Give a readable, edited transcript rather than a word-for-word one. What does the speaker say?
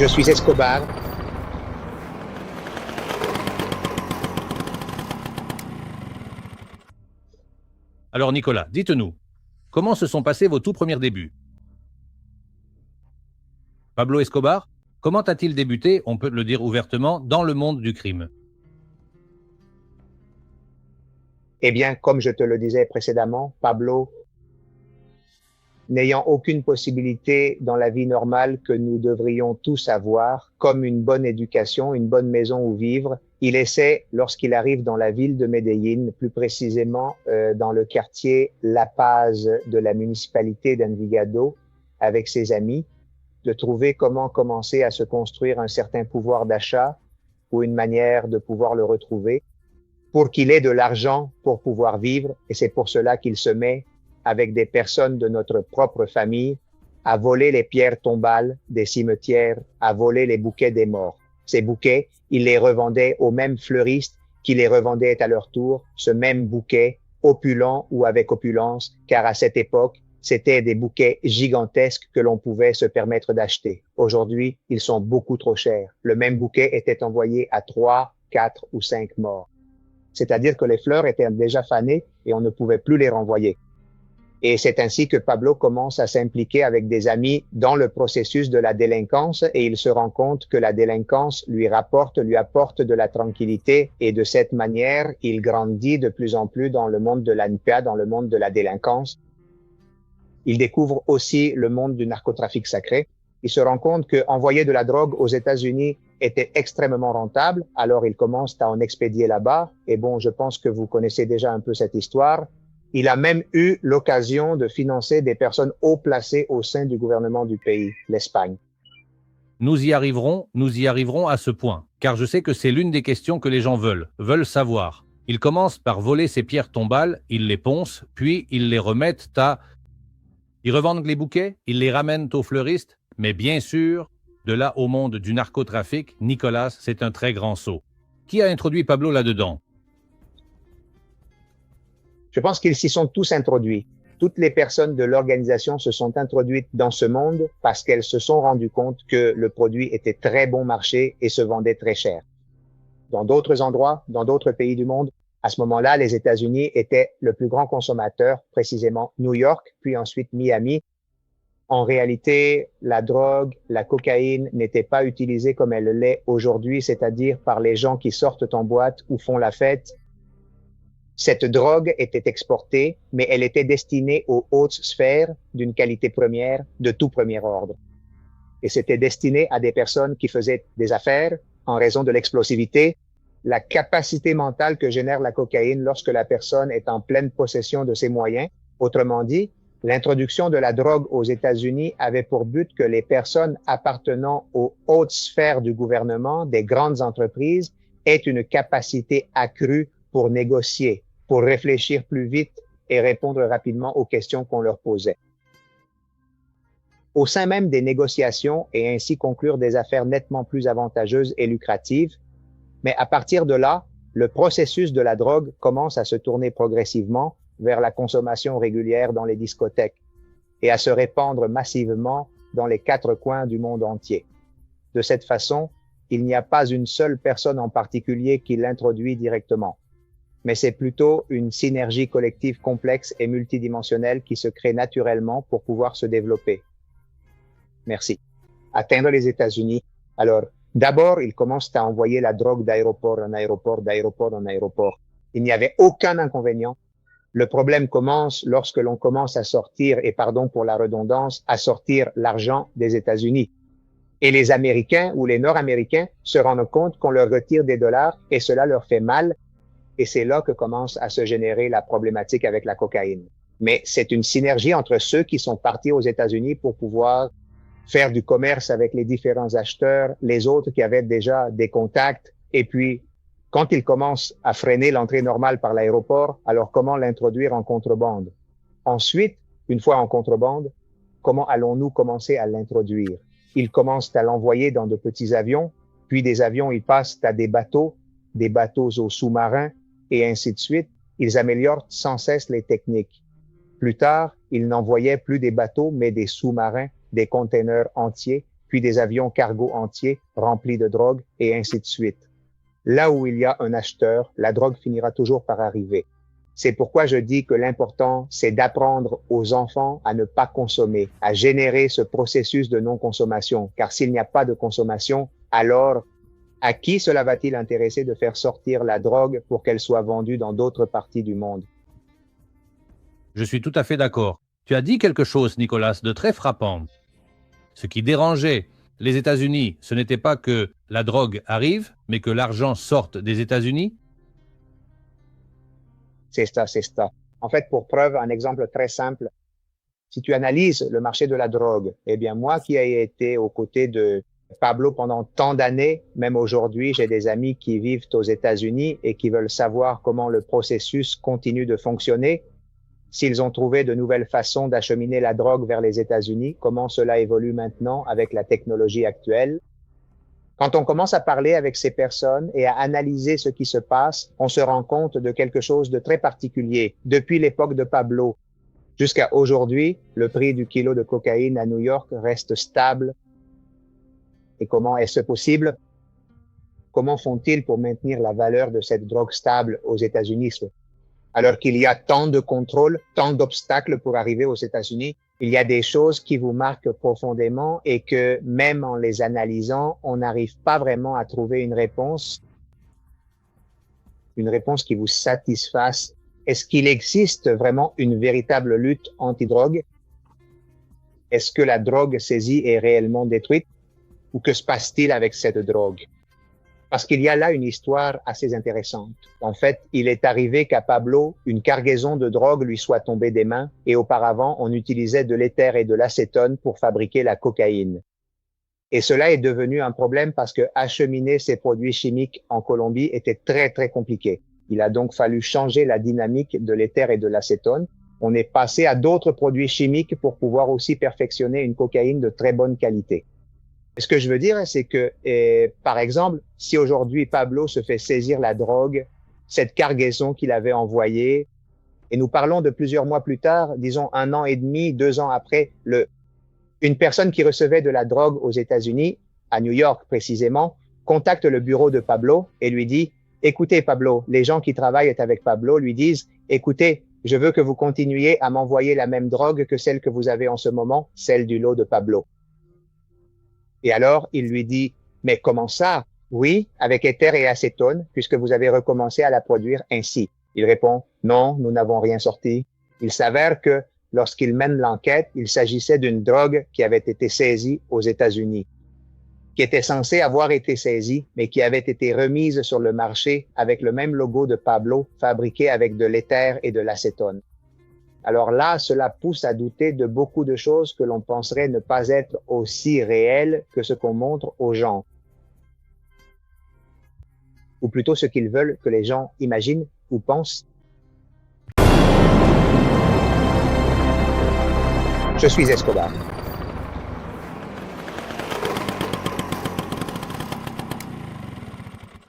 Je suis Escobar. Alors Nicolas, dites-nous, comment se sont passés vos tout premiers débuts? Pablo Escobar, comment a-t-il débuté, on peut le dire ouvertement, dans le monde du crime? Eh bien, comme je te le disais précédemment, Pablo, n'ayant aucune possibilité dans la vie normale que nous devrions tous avoir, comme une bonne éducation, une bonne maison où vivre, il essaie, lorsqu'il arrive dans la ville de Medellín, plus précisément dans le quartier La Paz de la municipalité d'Envigado, avec ses amis, de trouver comment commencer à se construire un certain pouvoir d'achat ou une manière de pouvoir le retrouver pour qu'il ait de l'argent pour pouvoir vivre. Et c'est pour cela qu'il se met avec des personnes de notre propre famille à voler les pierres tombales des cimetières, à voler les bouquets des morts. Ces bouquets, il les revendait aux mêmes fleuristes qui les revendaient à leur tour, ce même bouquet, opulent ou avec opulence, car à cette époque, c'était des bouquets gigantesques que l'on pouvait se permettre d'acheter. Aujourd'hui, ils sont beaucoup trop chers. Le même bouquet était envoyé à 3, 4 ou 5 morts. C'est-à-dire que les fleurs étaient déjà fanées et on ne pouvait plus les renvoyer. Et c'est ainsi que Pablo commence à s'impliquer avec des amis dans le processus de la délinquance et il se rend compte que la délinquance lui apporte de la tranquillité et de cette manière, il grandit de plus en plus dans le monde de la NPA, dans le monde de la délinquance. Il découvre aussi le monde du narcotrafic sacré. Il se rend compte qu'envoyer de la drogue aux États-Unis était extrêmement rentable, alors il commence à en expédier là-bas. Et bon, je pense que vous connaissez déjà un peu cette histoire. Il a même eu l'occasion de financer des personnes haut placées au sein du gouvernement du pays, l'Espagne. Nous y arriverons à ce point, car je sais que c'est l'une des questions que les gens veulent savoir. Ils commencent par voler ces pierres tombales, ils les poncent, puis ils les remettent à... Ils revendent les bouquets, ils les ramènent aux fleuristes, mais bien sûr, de là au monde du narcotrafic, Nicolas, c'est un très grand saut. Qui a introduit Pablo là-dedans? Je pense qu'ils s'y sont tous introduits. Toutes les personnes de l'organisation se sont introduites dans ce monde parce qu'elles se sont rendues compte que le produit était très bon marché et se vendait très cher. Dans d'autres endroits, dans d'autres pays du monde, à ce moment-là, les États-Unis étaient le plus grand consommateur, précisément New York, puis ensuite Miami. En réalité, la drogue, la cocaïne n'était pas utilisée comme elle l'est aujourd'hui, c'est-à-dire par les gens qui sortent en boîte ou font la fête. Cette drogue était exportée, mais elle était destinée aux hautes sphères d'une qualité première de tout premier ordre. Et c'était destiné à des personnes qui faisaient des affaires en raison de l'explosivité, la capacité mentale que génère la cocaïne lorsque la personne est en pleine possession de ses moyens. Autrement dit, l'introduction de la drogue aux États-Unis avait pour but que les personnes appartenant aux hautes sphères du gouvernement, des grandes entreprises, aient une capacité accrue pour négocier, pour réfléchir plus vite et répondre rapidement aux questions qu'on leur posait. Au sein même des négociations et ainsi conclure des affaires nettement plus avantageuses et lucratives, mais à partir de là, le processus de la drogue commence à se tourner progressivement vers la consommation régulière dans les discothèques et à se répandre massivement dans les 4 coins du monde entier. De cette façon, il n'y a pas une seule personne en particulier qui l'introduit directement, mais c'est plutôt une synergie collective complexe et multidimensionnelle qui se crée naturellement pour pouvoir se développer. Merci. Atteindre les États-Unis. Alors, d'abord, ils commencent à envoyer la drogue d'aéroport en aéroport, d'aéroport en aéroport. Il n'y avait aucun inconvénient. Le problème commence lorsque l'on commence à sortir, et pardon pour la redondance, à sortir l'argent des États-Unis. Et les Américains ou les Nord-Américains se rendent compte qu'on leur retire des dollars et cela leur fait mal. Et c'est là que commence à se générer la problématique avec la cocaïne. Mais c'est une synergie entre ceux qui sont partis aux États-Unis pour pouvoir faire du commerce avec les différents acheteurs, les autres qui avaient déjà des contacts, et puis quand ils commencent à freiner l'entrée normale par l'aéroport, alors comment l'introduire en contrebande? Ensuite, une fois en contrebande, comment allons-nous commencer à l'introduire? Ils commencent à l'envoyer dans de petits avions, puis des avions, ils passent à des bateaux aux sous-marins, et ainsi de suite. Ils améliorent sans cesse les techniques. Plus tard, ils n'envoyaient plus des bateaux, mais des sous-marins, des containers entiers puis des avions cargo entiers remplis de drogue, et ainsi de suite. Là où il y a un acheteur, la drogue finira toujours par arriver. C'est pourquoi je dis que l'important, c'est d'apprendre aux enfants à ne pas consommer, à générer ce processus de non-consommation. Car s'il n'y a pas de consommation, alors à qui cela va-t-il intéresser de faire sortir la drogue pour qu'elle soit vendue dans d'autres parties du monde? Je suis tout à fait d'accord. Tu as dit quelque chose, Nicolas, de très frappant. Ce qui dérangeait les États-Unis, ce n'était pas que la drogue arrive, mais que l'argent sorte des États-Unis. C'est ça, c'est ça. En fait, pour preuve, un exemple très simple. Si tu analyses le marché de la drogue, eh bien, moi qui ai été aux côtés de Pablo pendant tant d'années, même aujourd'hui, j'ai des amis qui vivent aux États-Unis et qui veulent savoir comment le processus continue de fonctionner, s'ils ont trouvé de nouvelles façons d'acheminer la drogue vers les États-Unis, comment cela évolue maintenant avec la technologie actuelle. Quand on commence à parler avec ces personnes et à analyser ce qui se passe, on se rend compte de quelque chose de très particulier. Depuis l'époque de Pablo jusqu'à aujourd'hui, le prix du kilo de cocaïne à New York reste stable. Et comment est-ce possible? Comment font-ils pour maintenir la valeur de cette drogue stable aux États-Unis? Alors qu'il y a tant de contrôles, tant d'obstacles pour arriver aux États-Unis, il y a des choses qui vous marquent profondément et que même en les analysant, on n'arrive pas vraiment à trouver une réponse qui vous satisfasse. Est-ce qu'il existe vraiment une véritable lutte anti-drogue? Est-ce que la drogue saisie est réellement détruite? Ou que se passe-t-il avec cette drogue? Parce qu'il y a là une histoire assez intéressante. En fait, il est arrivé qu'à Pablo, une cargaison de drogue lui soit tombée des mains et auparavant, on utilisait de l'éther et de l'acétone pour fabriquer la cocaïne. Et cela est devenu un problème parce que acheminer ces produits chimiques en Colombie était très, très compliqué. Il a donc fallu changer la dynamique de l'éther et de l'acétone. On est passé à d'autres produits chimiques pour pouvoir aussi perfectionner une cocaïne de très bonne qualité. Ce que je veux dire, c'est que, par exemple, si aujourd'hui Pablo se fait saisir la drogue, cette cargaison qu'il avait envoyée, et nous parlons de plusieurs mois plus tard, disons 1 an et demi, 2 ans après, une personne qui recevait de la drogue aux États-Unis, à New York précisément, contacte le bureau de Pablo et lui dit « Écoutez Pablo, les gens qui travaillent avec Pablo lui disent « Écoutez, je veux que vous continuiez à m'envoyer la même drogue que celle que vous avez en ce moment, celle du lot de Pablo. » Et alors, il lui dit, mais comment ça? Oui, avec éther et acétone, puisque vous avez recommencé à la produire ainsi. Il répond, non, nous n'avons rien sorti. Il s'avère que lorsqu'il mène l'enquête, il s'agissait d'une drogue qui avait été saisie aux États-Unis, qui était censée avoir été saisie, mais qui avait été remise sur le marché avec le même logo de Pablo, fabriqué avec de l'éther et de l'acétone. Alors là, cela pousse à douter de beaucoup de choses que l'on penserait ne pas être aussi réelles que ce qu'on montre aux gens. Ou plutôt ce qu'ils veulent que les gens imaginent ou pensent. Je suis Escobar.